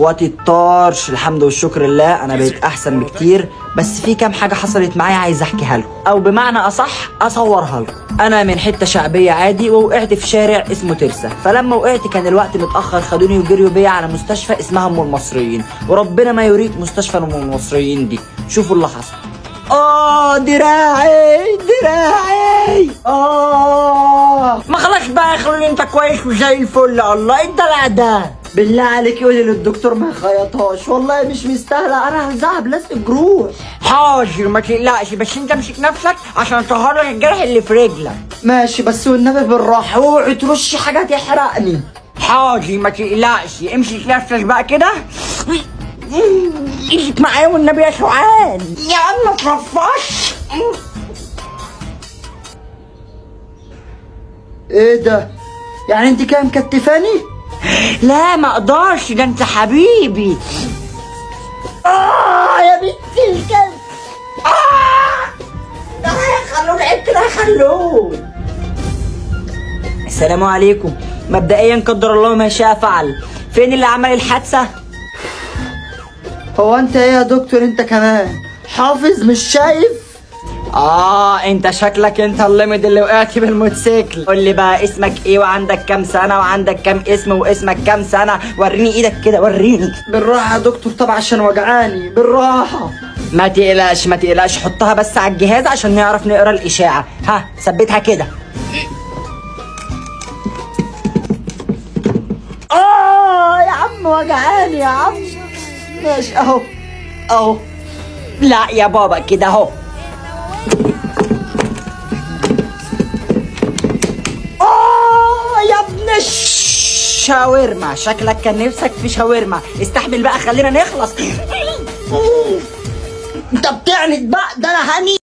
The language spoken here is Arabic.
اخواتي الطرش، الحمد والشكر لله انا بقيت احسن بكتير، بس في كام حاجه حصلت معايا عايز احكيها لكم، او بمعنى اصح اصورها لكم. انا من حته شعبيه عادي ووقعت في شارع اسمه ترسا، فلما وقعت كان الوقت متاخر، خدوني وجريوا بيا على مستشفى اسمها ام المصريين، وربنا ما يوريك مستشفى ام المصريين دي. شوفوا اللي حصل. دراعي ما خلاص بقى، خلوني انت كويس وزي الفل. الله ايه الدلع ده؟ بالله عليك قولي للدكتور ما يخيطهاش، والله مش مستاهله، انا هلزقها بلزق جروح. حاضر ما تقلقش، بس انت امسك نفسك عشان اطهر لك الجرح اللي في رجلك. ماشي بس والنبي بالراحه، اوعي ترشي حاجه تحرقني. حاضر ما تقلقش، امسك نفسك بقى كده. ايدك معايا والنبي يا شعان، يا عم ما ترفعش. ايه ده؟ يعني انت كده مكتفاني؟ لا ما اقدرش، ده انت حبيبي. يا بنت الكلب. خلوه عيب كده، خلوه. السلام عليكم. مبدئيا قدر الله ما شاء فعل، فين اللي عمل الحادثه؟ هو انت ايه يا دكتور انت كمان حافظ مش شايف؟ انت شكلك انت الليمد اللي وقعت بالموتوسيكل. قول لي بقى اسمك ايه وعندك كام سنه وعندك كام اسم واسمك كام سنه؟ وريني ايدك كده، وريني. بالراحه يا دكتور طبعا عشان وجعاني، بالراحه. ما تقلقش، حطها بس على الجهاز عشان نعرف نقرا الاشاعه. ها ثبتها كده. يا عم وجعاني يا عم. ماشي اهو. لا يا بابا كده اهو. يا ابن الشاورما، شكلك كان نفسك في شاورما. استحمل بقى خلينا نخلص. انت بتعند بقى، ده انا هني.